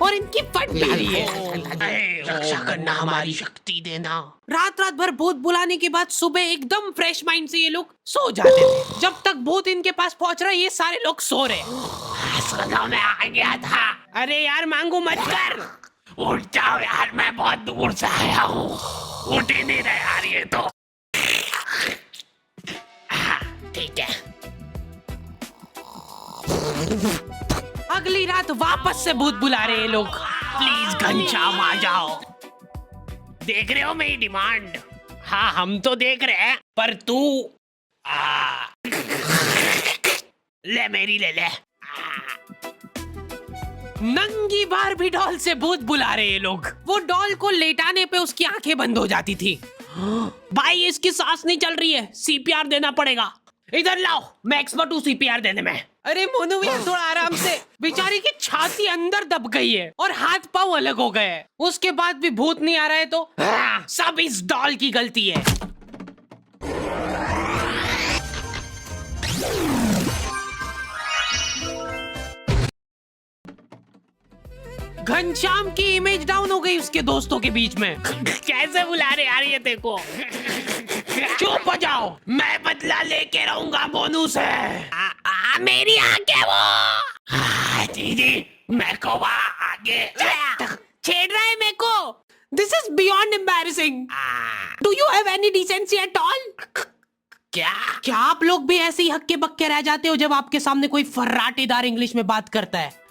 और इनकी फट भी रही है। रक्षा करना हमारी शक्ति देना। रात रात भर भूत बुलाने के बाद सुबह एकदम फ्रेश माइंड से ये लोग सो जाते थे। जब तक भूत इनके पास पहुंच रहा है ये सारे लोग सो रहे। सदा मैं आ गया था। अरे यार मांगू मत कर। उठ जाओ यार, मैं बहुत दूर से आया हूँ। उठ ही नहीं रहा यार ये तो। ठीक है। अगली रात वापस से भूत बुला रहे ये लोग। प्लीज घनश्याम आ जाओ। देख रहे हो मेरी डिमांड? हाँ हम तो देख रहे हैं, पर तू ले मेरी ले ले। नंगी बारबी डॉल से भूत बुला रहे ये लोग। वो डॉल को लेटाने पे उसकी आंखें बंद हो जाती थी। भाई इसकी सांस नहीं चल रही है, सीपीआर देना पड़ेगा। इधर लाओ, मैं एक्सपर्ट हूँ सीपीआर देने में। अरे मोनू भैया थोड़ा आराम से। बेचारी की छाती अंदर दब गई है और हाथ पांव अलग हो गए हैं। उसके बाद भी भूत नहीं आ रहा है तो सब इस डॉल की गलती है। घनश्याम की इमेज डाउन हो गई उसके दोस्तों के बीच में। कैसे बुला रहे यार ये देखो। चुप हो जाओ, मैं बदला लेके रहूंगा मोनू से। मेरी आंखें वो। दीदी मैं को आगे छेड़ रहा है मेरे को। This is beyond embarrassing. Do you have any decency at all? क्या आप लोग भी ऐसे ही हक्के बक्के रह जाते हो जब आपके सामने कोई फर्राटेदार इंग्लिश में बात करता है?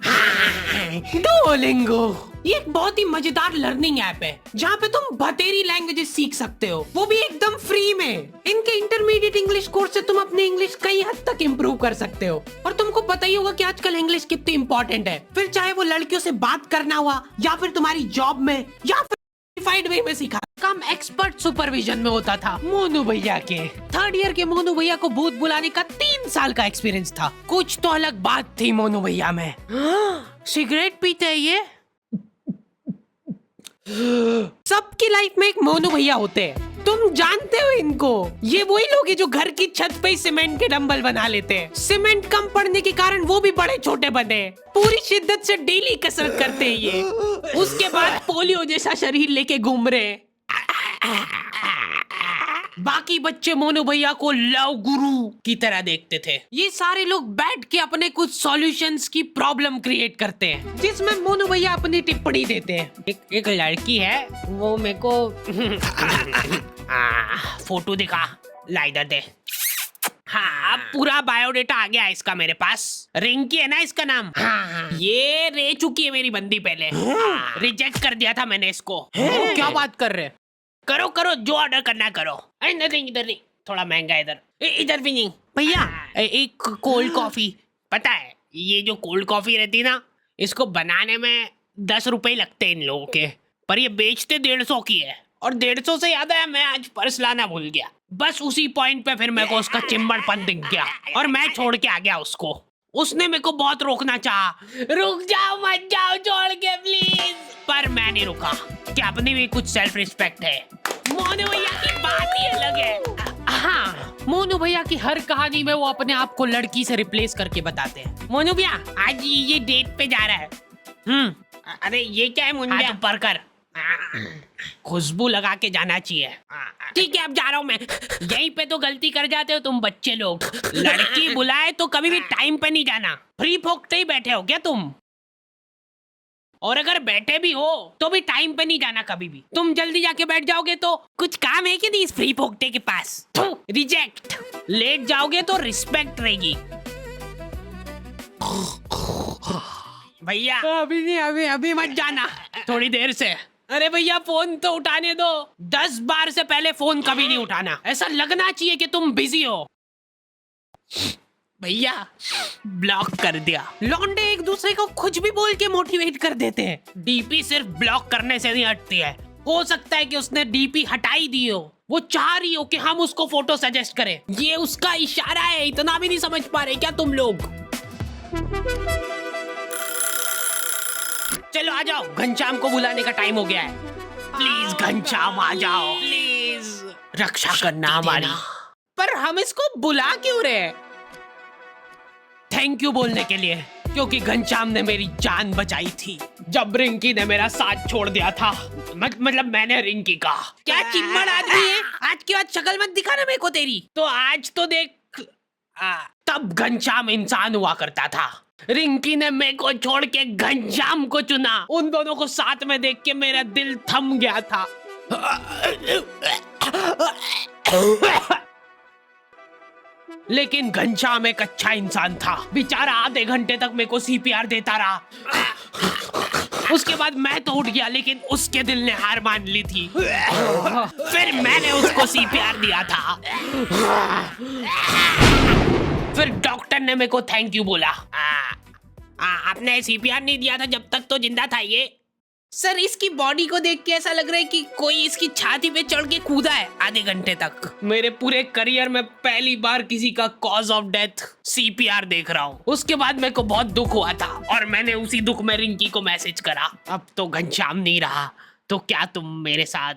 डुओलिंगो ये एक बहुत ही मजेदार लर्निंग ऐप है जहाँ पे तुम बतेरी लैंग्वेजेस सीख सकते हो, वो भी एकदम फ्री में। इनके इंटरमीडिएट इंग्लिश कोर्स से तुम अपनी इंग्लिश कई हद तक इम्प्रूव कर सकते हो। और तुमको पता ही होगा कि आजकल इंग्लिश कितनी इंपॉर्टेंट है, फिर चाहे वो लड़कियों से बात करना हुआ या फिर तुम्हारी जॉब में या फिर वे में सीखा। काम एक्सपर्ट सुपरविजन में होता था मोनू भैया के। थर्ड ईयर के मोनू भैया को भूत बुलाने का 3 साल का एक्सपीरियंस था। कुछ तो अलग बात थी मोनू भैया में। सिगरेट पीते हैं ये। सबकी लाइफ में एक मोनू भैया होते हैं, तुम जानते हो इनको। ये वही लोग हैं जो घर की छत पे सीमेंट के डंबल बना लेते हैं। सीमेंट कम पड़ने के कारण वो भी बड़े छोटे बने। पूरी शिद्दत से डेली कसरत करते हैं ये। उसके बाद पोलियो जैसा शरीर लेके घूम रहे हैं। बाकी बच्चे मोनू भैया को लव गुरु की तरह देखते थे। ये सारे लोग बैठ के अपने कुछ सॉल्यूशंस की प्रॉब्लम क्रिएट करते हैं जिसमें मोनू भैया अपनी टिप्पणी देते हैं। एक लड़की है, वो मेरे को फोटो दिखा, ला इधर दे। हाँ पूरा बायोडेटा आ गया इसका मेरे पास। रिंकी है ना इसका नाम। हाँ ये रह चुकी है मेरी बंदी पहले। रिजेक्ट कर दिया था मैंने इसको। क्या बात कर रहे? करो करो जो ऑर्डर करना करो। इधर नहीं, थोड़ा महंगा इधर। इधर भी नहीं भैया। एक कोल्ड कॉफी। पता है ये जो कोल्ड कॉफी रहती है ना, इसको बनाने में 10 रुपए लगते हैं इन लोगों के, पर ये बेचते 150 की है। और 150 से याद आया, मैं आज पर्स लाना भूल गया। बस उसी पॉइंट पे फिर मेरे को उसका चिंबड़पन दिख गया और मैं छोड़ के आ गया उसको। उसने मेरे को बहुत रोकना चाहा, रुक जाओ मत जाओ छोड़ के प्लीज, पर मैं नहीं रुका कि अपनी भी कुछ सेल्फ रिस्पेक्ट है। मोनू भैया की बात ही अलग है। हाँ मोनू भैया की हर कहानी में वो अपने आप को लड़की से रिप्लेस करके बताते हैं। मोनू भैया आज ये डेट पे जा रहा है। अरे ये क्या है मोनू भैया? पर कर खुशबू लगा के जाना चाहिए। ठीक है अब जा रहा हूँ मैं। यहीं पे तो गलती कर जाते हो तुम बच्चे लोग। लड़की बुलाए तो कभी भी टाइम पे नहीं जाना। फ्री फोकते ही बैठे हो क्या तुम? और अगर बैठे भी हो तो भी टाइम पे नहीं जाना कभी भी। तुम जल्दी जाके बैठ जाओगे तो कुछ काम है कि नहीं इस फ्री फोकते के पास? रिजेक्ट। लेट जाओगे तो रिस्पेक्ट रहेगी। भैया अभी नहीं, अभी मत जाना, थोड़ी देर से। अरे भैया फोन तो उठाने दो। 10 बार से पहले फोन कभी नहीं उठाना। ऐसा लगना चाहिए कि तुम बिजी हो। भैया ब्लॉक कर दिया। लौंडे एक दूसरे को कुछ भी बोल के मोटिवेट कर देते हैं। डीपी सिर्फ ब्लॉक करने से नहीं हटती है। हो सकता है कि उसने डीपी हटाई दी हो, वो चाह रही हो कि हम उसको फोटो सजेस्ट करें। ये उसका इशारा है, इतना भी नहीं समझ पा रहे क्या तुम लोग? चलो आ जाओ, घनश्याम को बुलाने का टाइम हो गया है। प्लीज घनश्याम आ जाओ, प्लीज रक्षा करना हमारी। पर हम इसको बुला क्यों रहे? थैंक यू बोलने के लिए। क्योंकि घनश्याम ने मेरी जान बचाई थी जब रिंकी ने मेरा साथ छोड़ दिया था। मतलब मैंने रिंकी का। क्या चिम्मड़ आदमी है, आज के बाद शक्ल मत दिखाना मेरे को तेरी। तो आज तो देख। तब घनश्याम इंसान हुआ करता था। रिंकी ने मेरे को छोड़ के घनश्याम को चुना। उन दोनों को साथ में देख के मेरा दिल थम गया था। लेकिन घनश्याम एक अच्छा इंसान था। बेचारा आधे घंटे तक मेरे को सीपीआर देता रहा। उसके बाद मैं तो उठ गया, लेकिन उसके दिल ने हार मान ली थी। फिर मैंने उसको सीपीआर दिया था। फिर डॉक्टर ने मेरे को थैंक यू बोला। आपने सीपीआर नहीं दिया था जब तक तो जिंदा था ये। सर, इसकी बॉडी को देख के ऐसा लग रहा है कि कोई इसकी छाती पे चढ़ के कूदा है आधे घंटे तक। मेरे पूरे करियर में पहली बार किसी का कॉज ऑफ डेथ सीपीआर देख रहा हूँ। उसके बाद मेरे को बहुत दुख हुआ था और मैंने उसी दुख में रिंकी को मैसेज करा। अब तो घनश्याम नहीं रहा, तो क्या तुम मेरे साथ?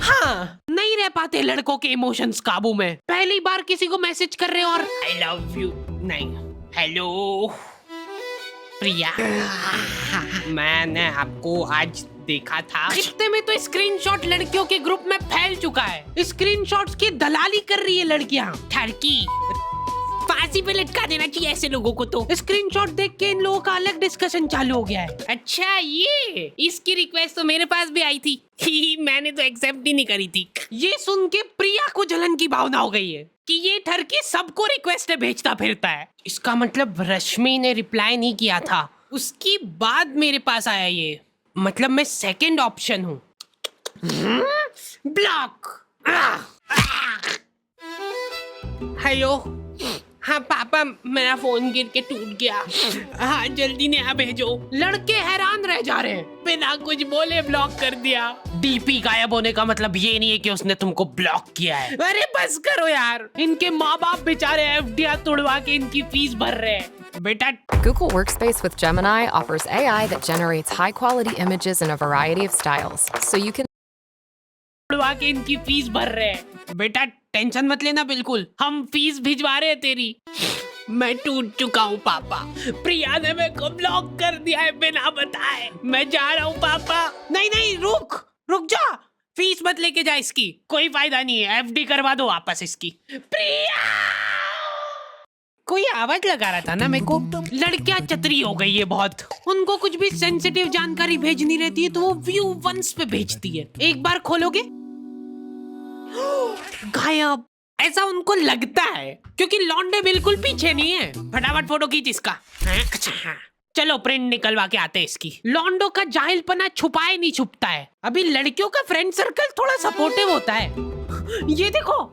हाँ, नहीं रह पाते लड़कों के इमोशंस काबू में। पहली बार किसी को मैसेज कर रहे हो और आई लव यू नहीं, हेलो प्रिया। मैंने आपको आज देखा था। इतने में तो स्क्रीनशॉट लड़कियों के ग्रुप में फैल चुका है। स्क्रीनशॉट्स की दलाली कर रही है लड़कियां। ठरकी, फांसी पे लटका देना चाहिए ऐसे लोगों को तो। स्क्रीनशॉट देख के इन लोगों का अलग डिस्कशन चालू हो गया है। अच्छा, ये इसकी रिक्वेस्ट तो मेरे पास भी आई थी। मैंने तो एक्सेप्ट ही नहीं करी थी। ये सुन के प्रिया को जलन की भावना हो गई है कि ये ठरकी सबको रिक्वेस्ट भेजता फिरता है। इसका मतलब रश्मि ने रिप्लाई नहीं किया था, उसकी बाद मेरे पास आया ये। मतलब मैं सेकंड ऑप्शन हूँ। ब्लॉक। हेलो, हाँ पापा, मेरा फोन गिर के टूट गया। हाँ जल्दी नया भेजो। लड़के हैरान रह जा रहे हैं। बिना कुछ बोले ब्लॉक कर दिया। डीपी गायब होने का मतलब ये नहीं है कि उसने तुमको ब्लॉक किया है। अरे बस करो यार, इनके माँ बाप बेचारे एफडीआर तोड़वा के इनकी फीस भर रहे हैं। बेटा, Google Workspace with Gemini offers AI that generates high-quality images in a variety of styles, so you can तोड़वा के इनकी फीस भर रहे हैं। बेटा टेंशन मत लेना, बिल्कुल हम फीस भिजवा रहे हैं तेरी। मैं टूट चुका हूँ पापा। प्रिया ने मेरे को ब्लॉक कर दिया है बिना बताए। मैं जा रहा हूँ पापा। नहीं नहीं, रुक जा। फीस मत लेके जा इसकी, कोई फायदा नहीं है। एफडी करवा दो वापस इसकी। प्रिया, कोई आवाज लगा रहा था ना मेरे को। लड़कियां चतरी हो गई है बहुत। उनको कुछ भी सेंसिटिव जानकारी भेजनी रहती है तो वो व्यू वंस पे भेजती है। एक बार खोलोगे गायब, ऐसा उनको लगता है क्योंकि लौंडे बिल्कुल पीछे नहीं है। फटाफट फोटो खींच इसका। चलो प्रिंट निकलवा के आते हैं इसकी। लौंडो का जाहिलपना छुपाए नहीं छुपता है। अभी लड़कियों का फ्रेंड सर्कल थोड़ा सपोर्टिव होता है। ये देखो,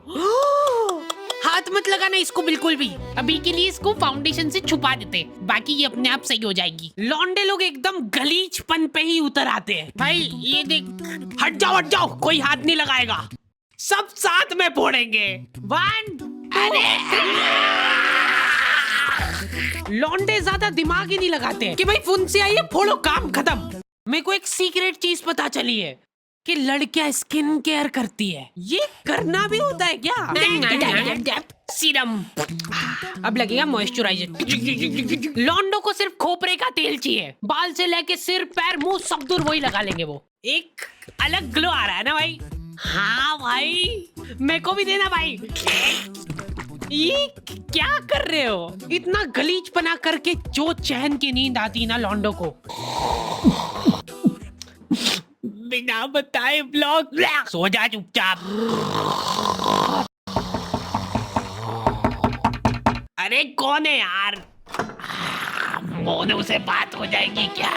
हाथ मत लगाना इसको बिल्कुल भी। अभी के लिए इसको फाउंडेशन से छुपा देते, बाकी ये अपने आप सही हो जाएगी। लौंडे लोग एकदम गलीचपन पे ही उतर आते हैं। भाई ये देख, हट जाओ, कोई हाथ नहीं लगाएगा। सब साथ में फोड़ेंगे। 1 लौंडे ज्यादा दिमाग ही नहीं लगाते हैं कि भाई फुंसी आई है, फोड़ो, काम खत्म। मेरे को एक सीक्रेट चीज पता चली है कि लड़कियां स्किन केयर करती है। ये करना भी होता है क्या? सीरम, अब लगेगा मॉइस्चराइजर। लौंडो को सिर्फ खोपरे का तेल चाहिए। बाल से लेके सिर, पैर, मुंह सब दूर वही लगा लेंगे वो। एक अलग ग्लो आ रहा है ना भाई। हाँ भाई, मेरे को भी देना भाई। ये क्या कर रहे हो? इतना गलीचपना करके जो चैन की नींद आती ना लौंडो को। बिना बताए ब्लॉक। सो जा चुपचाप। अरे कौन है यार? मोनू से बात हो जाएगी क्या?